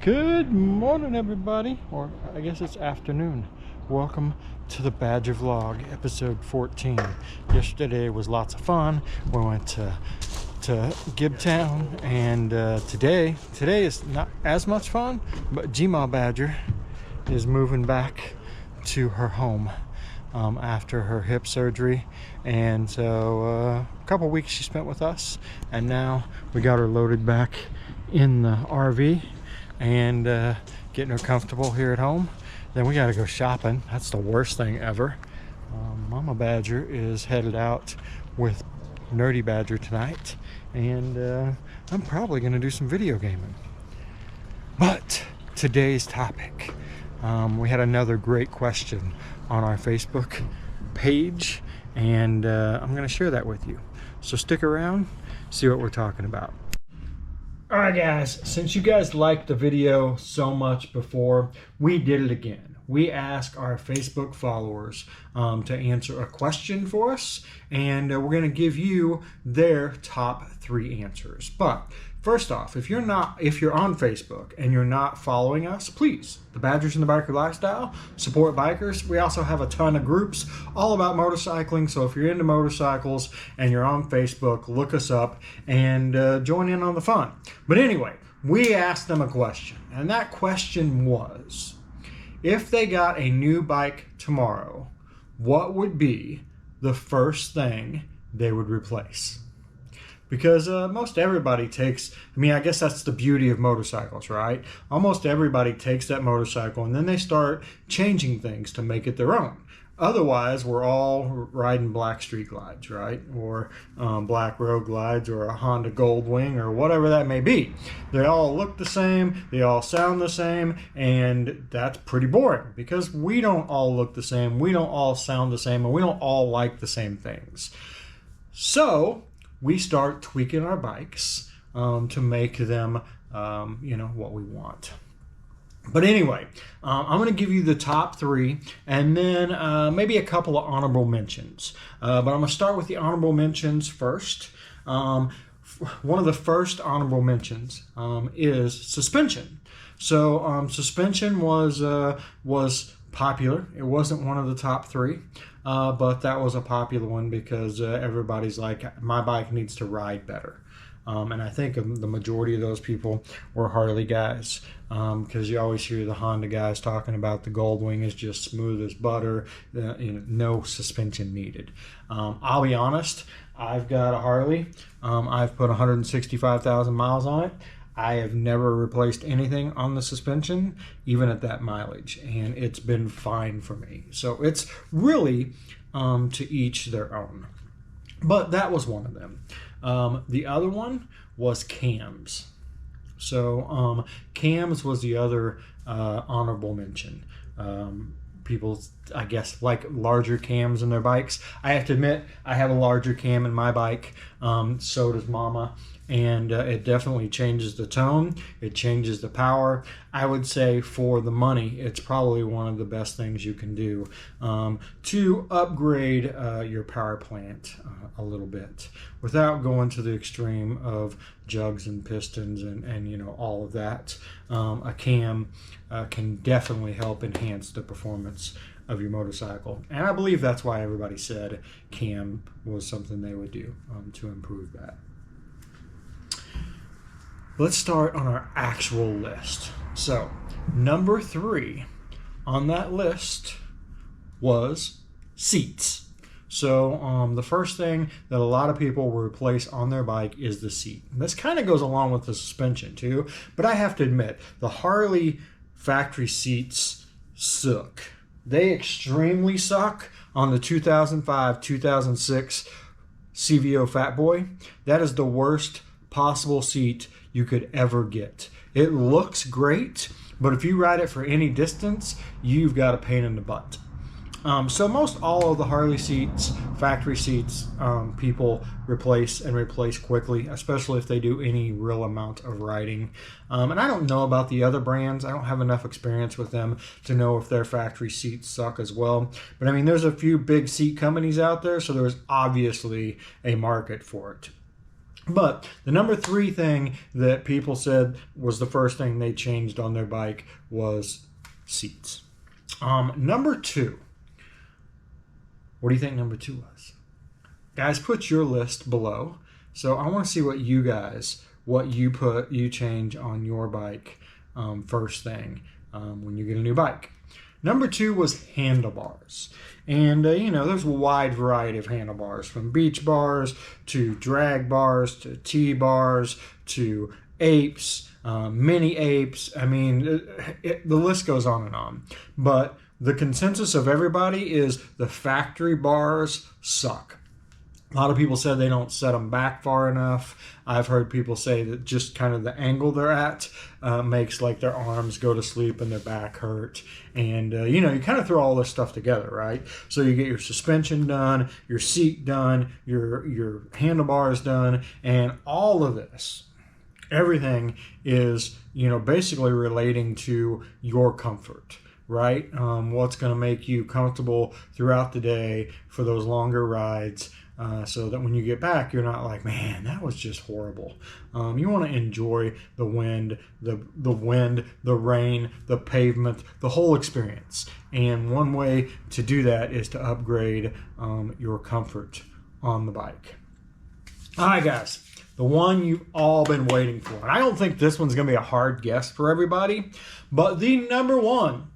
Good morning, everybody, or I guess it's afternoon. Welcome to the Badger Vlog, episode 14. Yesterday was lots of fun. We went to Gibtown, and today is not as much fun, but Gma Badger is moving back to her home after her hip surgery, and so a couple weeks she spent with us, and now we got her loaded back in the RV and getting her comfortable here at home. Then we got to go shopping. That's the worst thing ever. Mama Badger is headed out with Nerdy Badger tonight, and I'm probably going to do some video gaming. But today's topic, we had another great question on our Facebook page, and I'm going to share that with you. So stick around, see what we're talking about. Alright guys, since you guys liked the video so much before, we did it again. We asked our Facebook followers to answer a question for us, and we're going to give you their top 3 answers. But first off, if you're on Facebook and you're not following us, please, the Badgers and the Biker Lifestyle, support bikers. We also have a ton of groups all about motorcycling, so if you're into motorcycles and you're on Facebook, look us up and join in on the fun. But anyway, we asked them a question, and that question was, if they got a new bike tomorrow, what would be the first thing they would replace? Because most everybody takes, I guess that's the beauty of motorcycles, right? Almost everybody takes that motorcycle and then they start changing things to make it their own. Otherwise, we're all riding black street glides, right? Or black road glides, or a Honda Goldwing, or whatever that may be. They all look the same, they all sound the same, and that's pretty boring because we don't all look the same, we don't all sound the same, and we don't all like the same things. So we start tweaking our bikes to make them, what we want. But anyway, I'm going to give you the top 3 and then maybe a couple of honorable mentions. But I'm going to start with the honorable mentions first. One of the first honorable mentions is suspension. So suspension was popular. It wasn't one of the top 3. But that was a popular one because everybody's like, my bike needs to ride better. And I think the majority of those people were Harley guys, because you always hear the Honda guys talking about the Goldwing is just smooth as butter, no suspension needed. I'll be honest, I've got a Harley. I've put 165,000 miles on it. I have never replaced anything on the suspension, even at that mileage, and it's been fine for me. So it's really to each their own. But that was one of them. The other one was cams. So cams was the other honorable mention. People, I guess, like larger cams in their bikes. I have to admit, I have a larger cam in my bike. So does Mama. And it definitely changes the tone. It changes the power. I would say for the money, it's probably one of the best things you can do to upgrade your power plant a little bit without going to the extreme of jugs and pistons and all of that. A cam can definitely help enhance the performance of your motorcycle. And I believe that's why everybody said cam was something they would do to improve that. Let's start on our actual list. So, number 3 on that list was seats. So, the first thing that a lot of people will replace on their bike is the seat. And this kind of goes along with the suspension too, but I have to admit, the Harley factory seats suck. They extremely suck on the 2005-2006 CVO Fatboy. That is the worst possible seat you could ever get. It looks great, but if you ride it for any distance, you've got a pain in the butt. So most all of the Harley seats, factory seats, people replace quickly, especially if they do any real amount of riding. And I don't know about the other brands. I don't have enough experience with them to know if their factory seats suck as well. But I mean, there's a few big seat companies out there, so there's obviously a market for it. But the number 3 thing that people said was the first thing they changed on their bike was seats. Number 2. What do you think number 2 was? Guys, put your list below. So I want to see what you change on your bike first thing when you get a new bike. Number 2 was handlebars. And, there's a wide variety of handlebars, from beach bars to drag bars to T-bars to apes, mini apes. I mean, the list goes on and on. But the consensus of everybody is the factory bars suck. A lot of people said they don't set them back far enough. I've heard people say that just kind of the angle they're at makes like their arms go to sleep and their back hurt. And, you kind of throw all this stuff together, right? So you get your suspension done, your seat done, your handlebars done, and all of this, everything is, basically relating to your comfort. Right? What's going to make you comfortable throughout the day for those longer rides, so that when you get back, you're not like, man, that was just horrible. You want to enjoy the wind, the rain, the pavement, the whole experience. And one way to do that is to upgrade your comfort on the bike. All right, guys. The one you've all been waiting for. And I don't think this one's going to be a hard guess for everybody, but the number 1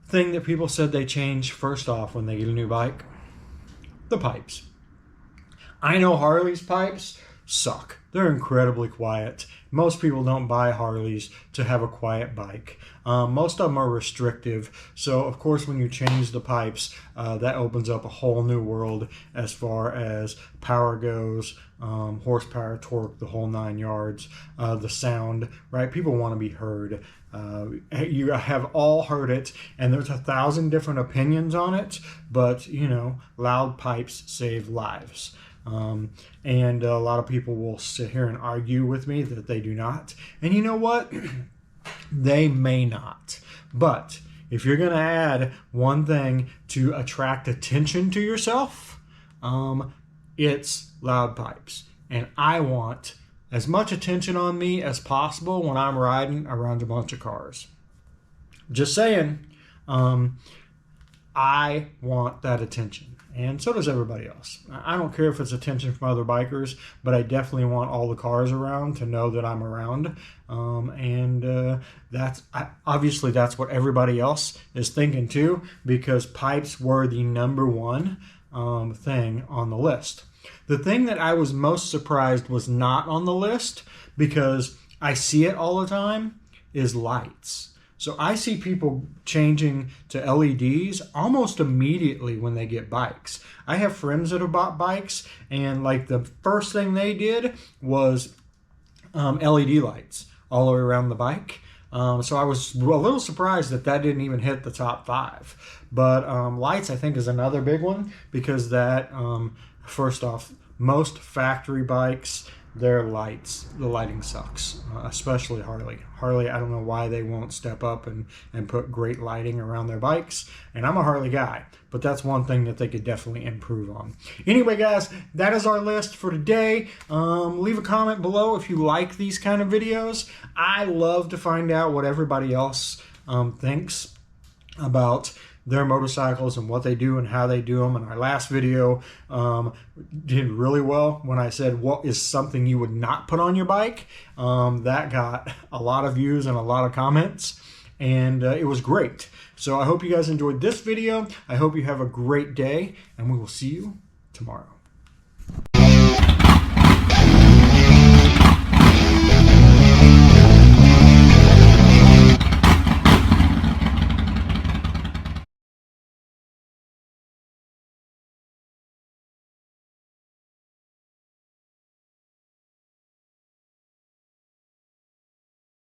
thing that people said they change first off when they get a new bike, the pipes. I know Harley's pipes suck. They're incredibly quiet. Most people don't buy Harleys to have a quiet bike. Most of them are restrictive. So, of course, when you change the pipes, that opens up a whole new world as far as power goes, horsepower, torque, the whole 9 yards, the sound, right? People want to be heard. You have all heard it, and there's 1,000 different opinions on it, but, loud pipes save lives. And a lot of people will sit here and argue with me that they do not. And you know what? They may not. But if you're going to add one thing to attract attention to yourself, it's loud pipes. And I want as much attention on me as possible when I'm riding around a bunch of cars. Just saying, I want that attention. And so does everybody else. I don't care if it's attention from other bikers, but I definitely want all the cars around to know that I'm around. Obviously that's what everybody else is thinking too, because pipes were the number 1 thing on the list. The thing that I was most surprised was not on the list, because I see it all the time, is lights. So I see people changing to LEDs almost immediately when they get bikes. I have friends that have bought bikes, and like the first thing they did was LED lights all the way around the bike. So I was a little surprised that didn't even hit the top 5. But lights, I think, is another big one, because that, first off, most factory bikes, their lights, the lighting sucks, especially Harley. Harley, I don't know why they won't step up and put great lighting around their bikes. And I'm a Harley guy, but that's one thing that they could definitely improve on. Anyway, guys, that is our list for today. Leave a comment below if you like these kind of videos. I love to find out what everybody else thinks about their motorcycles and what they do and how they do them. And our last video did really well when I said, what is something you would not put on your bike? That got a lot of views and a lot of comments, and it was great. So I hope you guys enjoyed this video. I hope you have a great day, and we will see you tomorrow.